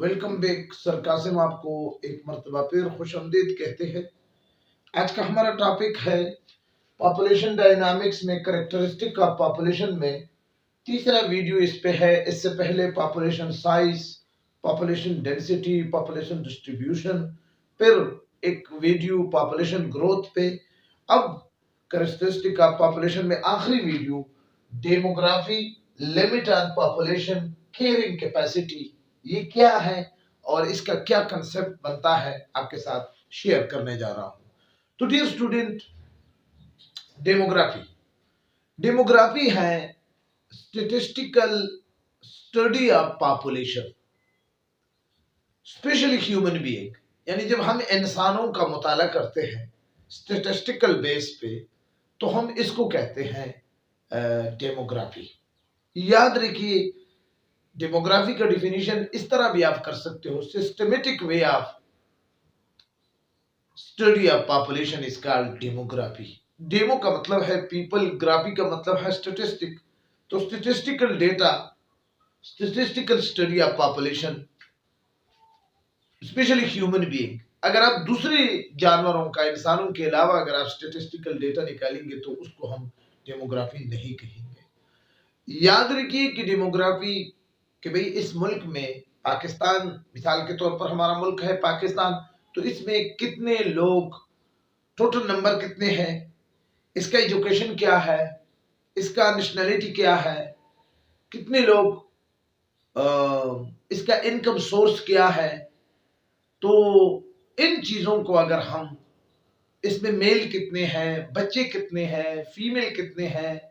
Welcome back sir Qasim, आपको एक मरतबा फिर खुशामदीद कहते हैं। आज का हमारा टॉपिक है पॉपुलेशन डायनामिक्स में करेक्टरिस्टिक ऑफ पॉपुलेशन में तीसरा वीडियो इस पे है। इससे पहले population size, population density, population distribution, फिर एक वीडियो पॉपुलेशन ग्रोथ पे। अब करेक्टरिस्टिक ऑफ पॉपुलेशन में आखिरी video demography, limit on population, caring capacity, ये क्या है और इसका क्या कंसेप्ट बनता है आपके साथ शेयर करने जा रहा हूं। तो डियर स्टूडेंट, डेमोग्राफी डेमोग्राफी है statistical study of population, specially human being. यानी जब हम इंसानों का मुताला करते हैं स्टेटिस्टिकल बेस पे, तो हम इसको कहते हैं डेमोग्राफी। याद रखिए, डेमोग्राफी का डिफिनीशन इस तरह भी आप कर सकते हो, systematic way of study of population is called demography. Demo का मतलब है पीपल, ग्राफी का मतलब है स्टेटिस्टिक। तो statistical data, statistical study of population, specially human being. अगर आप दूसरे जानवरों का, इंसानों के अलावा अगर आप स्टेटिस्टिकल डेटा निकालेंगे तो उसको हम डेमोग्राफी नहीं कहेंगे। याद रखिए कि डेमोग्राफी कि भाई इस मुल्क में, पाकिस्तान मिसाल के तौर पर हमारा मुल्क है पाकिस्तान, तो इसमें कितने लोग, टोटल नंबर कितने हैं, इसका एजुकेशन क्या है, इसका नेशनैलिटी क्या है, कितने लोग, इसका इनकम सोर्स क्या है। तो इन चीजों को अगर हम, इसमें मेल कितने हैं, बच्चे कितने हैं, फीमेल कितने हैं,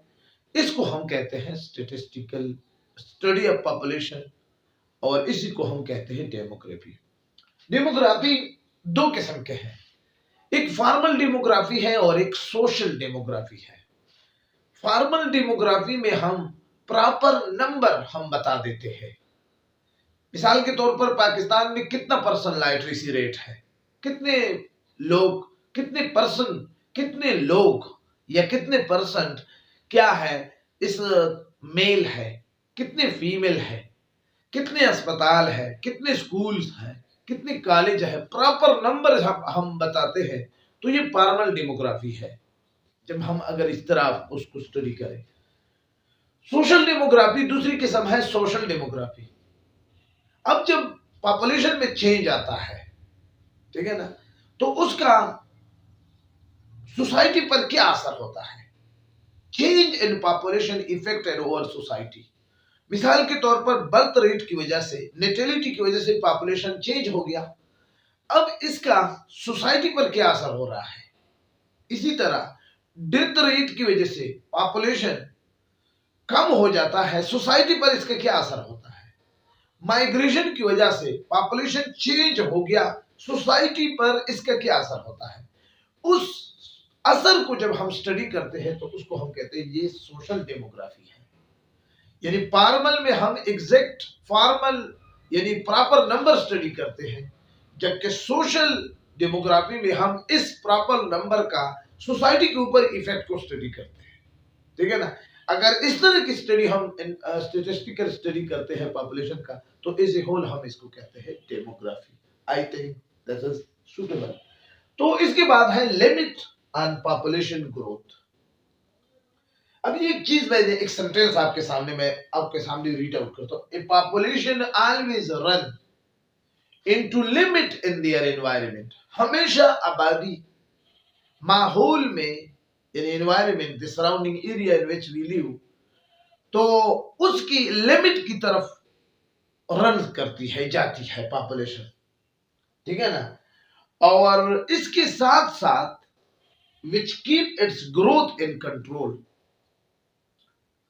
इसको हम कहते हैं स्टेटिस्टिकल स्टडी ऑफ पॉपुलेशन, और इसी को हम कहते हैं डेमोग्राफी। डेमोग्राफी दो किस्म के हैं, एक फॉर्मल डेमोग्राफी है और एक सोशल डेमोग्राफी है। फॉर्मल डेमोग्राफी में हम प्रॉपर नंबर हम बता देते हैं। मिसाल के तौर पर पाकिस्तान में कितना परसेंट लिटरेसी रेट है, कितने लोग, कितने परसेंट, कितने लोग या कितने परसेंट क्या है इस मेल है, कितने फीमेल है, कितने अस्पताल है, कितने स्कूल्स हैं, कितने कॉलेज है, प्रॉपर नंबर हम बताते हैं। तो ये फॉर्मल डेमोग्राफी है, जब हम अगर इस तरह उसको स्टडी करें। सोशल डेमोग्राफी दूसरी किस्म है, सोशल डेमोग्राफी। अब जब पॉपुलेशन में चेंज आता है, ठीक है ना, तो उसका सोसाइटी पर क्या असर होता है। Change in population affected over society. मिसाल के तौर पर बर्थ रेट की वजह से, नेटेलिटी की वजह से पॉपुलेशन चेंज हो गया। अब इसका सोसाइटी पर क्या असर हो रहा है। इसी तरह डेथ रेट की वजह से पॉपुलेशन कम हो जाता है, सोसाइटी पर इसका क्या असर होता है। माइग्रेशन की वजह से पॉपुलेशन चेंज हो गया, सोसाइटी पर इसका क्या असर होता है। उस असर को जब हम स्टडी करते हैं तो उसको हम कहते हैं ये सोशल डेमोग्राफी है। यानी फॉर्मल में हम एग्जैक्ट फॉर्मल यानी प्रॉपर नंबर स्टडी करते हैं, जबकि सोशल डेमोग्राफी में हम इस प्रॉपर नंबर का सोसाइटी के ऊपर इफेक्ट को स्टडी करते हैं। ठीक है ना। अगर इस तरह की स्टडी हम स्टेटिस्टिकल स्टडी करते हैं पॉपुलेशन का, तो एज ए होल हम इसको कहते हैं demography. I think that is suitable. तो इसके बाद है लिमिट ऑन पॉपुलेशन ग्रोथ। अभी एक चीज, मैंने एक सेंटेंस आपके सामने, मैं आपके सामने रीड आउट करता हूं। A population always run into limit in their environment. हमेशा आबादी माहौल में, यानी environment, the surrounding area in which we live, तो उसकी लिमिट की तरफ रन करती है, जाती है पॉपुलेशन। ठीक है ना। और इसके साथ साथ which keep its growth in control.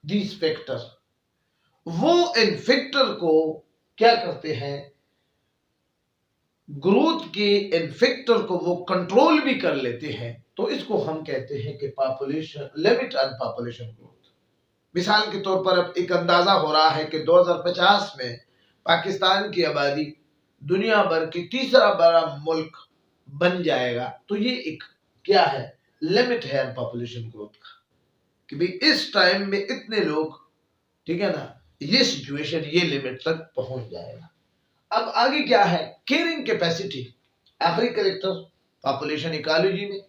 This factor, वो इन फैक्टर को क्या करते हैं, ग्रोथ के इन फैक्टर को वो कंट्रोल भी कर लेते हैं। तो इसको हम कहते हैं कि population, limit on population growth. मिसाल के तौर पर अब एक अंदाजा हो रहा है कि 2050 में पाकिस्तान की आबादी दुनिया भर की तीसरा बड़ा मुल्क बन जाएगा। तो ये एक क्या है, लिमिट है पॉपुलेशन ग्रोथ का, कि भाई इस टाइम में इतने लोग, ठीक है ना, ये सिचुएशन, ये लिमिट तक पहुंच जाएगा। अब आगे क्या है, कैरिंग कैपेसिटी, आखिरी कैरेक्टर पॉपुलेशन इकोलॉजी में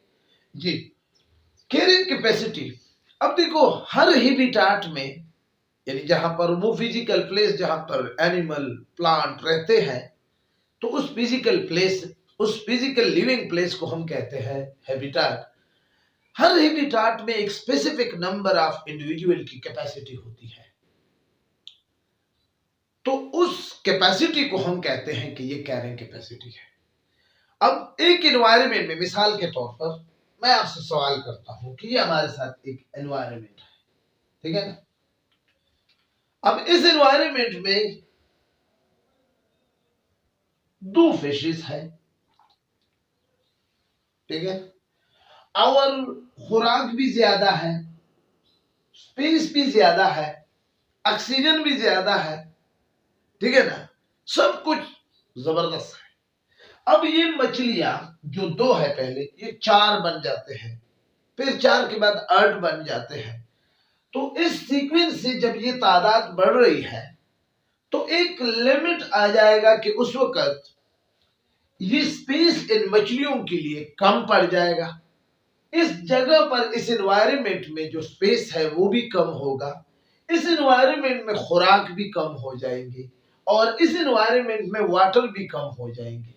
जी, कैरिंग कैपेसिटी। अब देखो हर हैबिटेट में, यानी जहां पर वो फिजिकल प्लेस जहां पर एनिमल प्लांट रहते हैं, तो उस फिजिकल प्लेस, उस फिजिकल लिविंग प्लेस को हम कहते हैं हैबिटेट। हर हैबिटेट में एक स्पेसिफिक नंबर ऑफ इंडिविजुअल की कैपेसिटी होती है, तो उस कैपेसिटी को हम कहते हैं कि ये कैरिंग कैपेसिटी है। अब एक एनवायरनमेंट में, मिसाल के तौर पर मैं आपसे सवाल करता हूं कि ये हमारे साथ एक एनवायरनमेंट है, ठीक है ना। अब इस एनवायरनमेंट में 2 फिशेस है, ठीक है, और खुराक भी ज्यादा है, स्पेस भी ज्यादा है, ऑक्सीजन भी ज्यादा है, ठीक है ना, सब कुछ जबरदस्त है। अब ये मछलियां जो 2 है पहले, ये 4 बन जाते हैं, फिर 4 के बाद 8 बन जाते हैं। तो इस सीक्वेंस से जब ये तादाद बढ़ रही है तो एक लिमिट आ जाएगा कि उस वक्त ये स्पेस इन मछलियों के लिए कम पड़ जाएगा। इस जगह पर, इस एनवायरनमेंट में जो स्पेस है वो भी कम होगा, इस एनवायरनमेंट में खुराक भी कम हो जाएंगे, और इस एनवायरनमेंट में वाटर भी कम हो जाएंगे,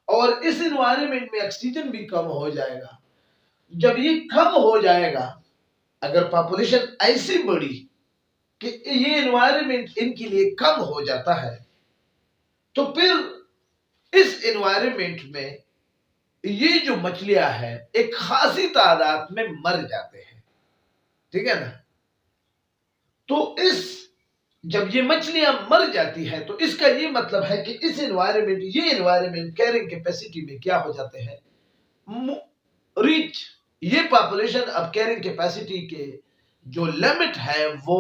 और इस एनवायरनमेंट में ऑक्सीजन भी कम हो जाएगा। जब ये कम हो जाएगा, अगर पॉपुलेशन ऐसी बढ़ी कि ये एनवायरनमेंट इनके लिए कम हो जाता है, तो फिर इस एनवायरनमेंट में ये जो मछलियां हैं एक खासी तादाद में मर जाते हैं, ठीक है ना। तो इस, जब ये मछलियां मर जाती है तो इसका ये मतलब है कि इस एनवायरनमेंट, ये एनवायरनमेंट कैरिंग कैपेसिटी में क्या हो जाते हैं, रीच, ये पॉपुलेशन अब कैरिंग कैपेसिटी के जो लिमिट है वो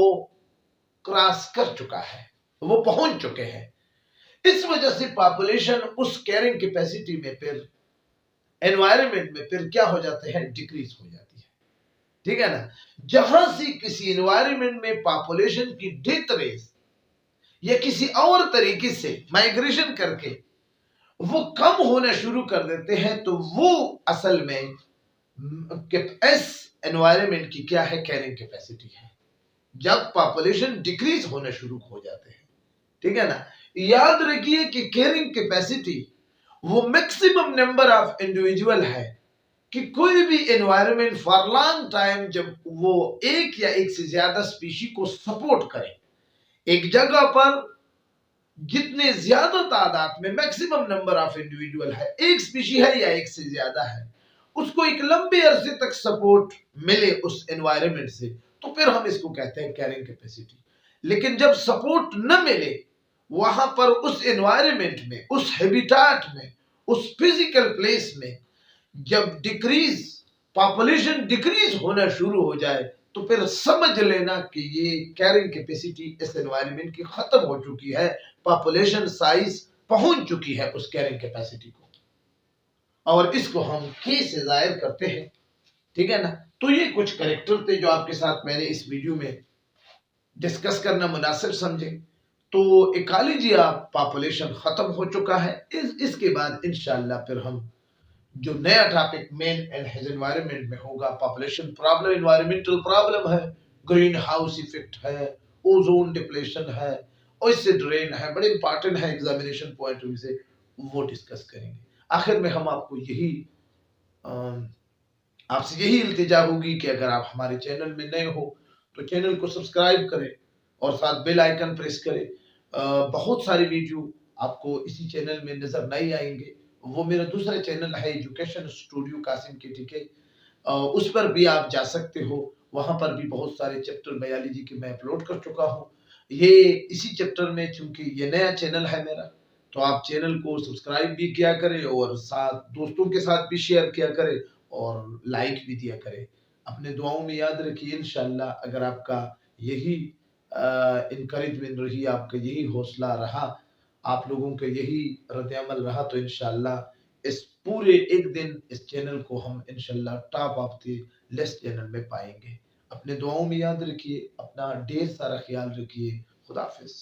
क्रॉस कर चुका है, वो पहुंच चुके हैं। इस वजह से पॉपुलेशन उस कैरिंग कैपेसिटी में, फिर एनवायरनमेंट में फिर क्या हो जाते हैं, डिक्रीज हो जाती है, ठीक है ना। जहां से किसी एनवायरनमेंट में पॉपुलेशन की डेथ रेट या किसी और तरीके से माइग्रेशन करके वो कम होना शुरू कर देते हैं, तो वो असल में इस एनवायरनमेंट की क्या है, कैरिंग कैपेसिटी है। जब पॉपुलेशन डिक्रीज होना शुरू हो जाते हैं, ठीक है ना। याद रखिए कि कैरिंग कैपेसिटी वो मैक्सिमम नंबर ऑफ इंडिविजुअल है कि कोई भी एनवायरनमेंट फॉर लॉन्ग टाइम जब वो एक या एक से ज्यादा स्पीशी को सपोर्ट करे, एक जगह पर जितने ज्यादा तादाद में मैक्सिमम नंबर ऑफ इंडिविजुअल है, एक स्पीशी है या एक से ज्यादा है, उसको एक लंबे अरसे तक सपोर्ट मिले उस एनवायरनमेंट से, तो फिर हम इसको कहते हैं कैरिंग कैपेसिटी। लेकिन जब सपोर्ट न मिले वहां पर, उस एनवायरनमेंट में, उस हैबिटेट में, उस फिजिकल प्लेस में, जब डिक्रीज, पॉपुलेशन डिक्रीज होना शुरू हो जाए, तो फिर समझ लेना कि ये कैरिंग कैपेसिटी इस एनवायरनमेंट की खत्म हो चुकी है, पॉपुलेशन साइज पहुंच चुकी है उस कैरिंग कैपेसिटी को, और इसको हम के से जाहिर करते हैं, ठीक है ना। तो ये कुछ कैरेक्टर थे जो आपके साथ मैंने इस वीडियो में डिस्कस करना मुनासिब समझे। तो इकोलॉजी ऑफ पॉपुलेशन खत्म हो चुका है। इसके बाद इंशाल्लाह फिर हम जो नया topic main and his environment में होगा, पॉपुलेशन प्रॉब्लम, एनवायरमेंटल प्रॉब्लम है, ग्रीन हाउस इफेक्ट है, ओजोन डिप्लेशन है, ओइसे ड्रेन है, बड़े इंपॉर्टेंट है एग्जामिनेशन पॉइंट ऑफ व्यू से, वो डिस्कस करेंगे। आखिर में हम आपको यही आपसे यही इल्तिजा होगी कि अगर आप हमारे चैनल में नए हो तो चैनल को सब्सक्राइब करें और साथ बेल आइकन प्रेस करें। बहुत सारी वीडियो आपको इसी चैनल में नजर नहीं आएंगे, वो मेरा दूसरा चैनल है एजुकेशन स्टूडियो कासिम के, ठीक है, उस पर भी आप जा सकते हो। वहां पर भी बहुत सारे चैप्टर बायोलॉजी के मैं अपलोड कर चुका हूँ। ये इसी चैप्टर में, चूंकि ये नया चैनल है मेरा, तो आप चैनल को सब्सक्राइब भी किया करें और साथ दोस्तों के साथ भी शेयर किया करें और लाइक भी दिया करें। अपने दुआओं में याद रखिए। इंशाल्लाह अगर आपका यही इनकरेजमेंट रही, आपका यही हौसला रहा, आप लोगों के यही रद्द-ए-अमल रहा, तो इंशाल्लाह इस पूरे एक दिन इस चैनल को हम इंशाल्लाह top of the list channel में पाएंगे। अपने दुआओं में याद रखिए, अपना ढेर सारा ख्याल रखिए। खुदा हाफिज।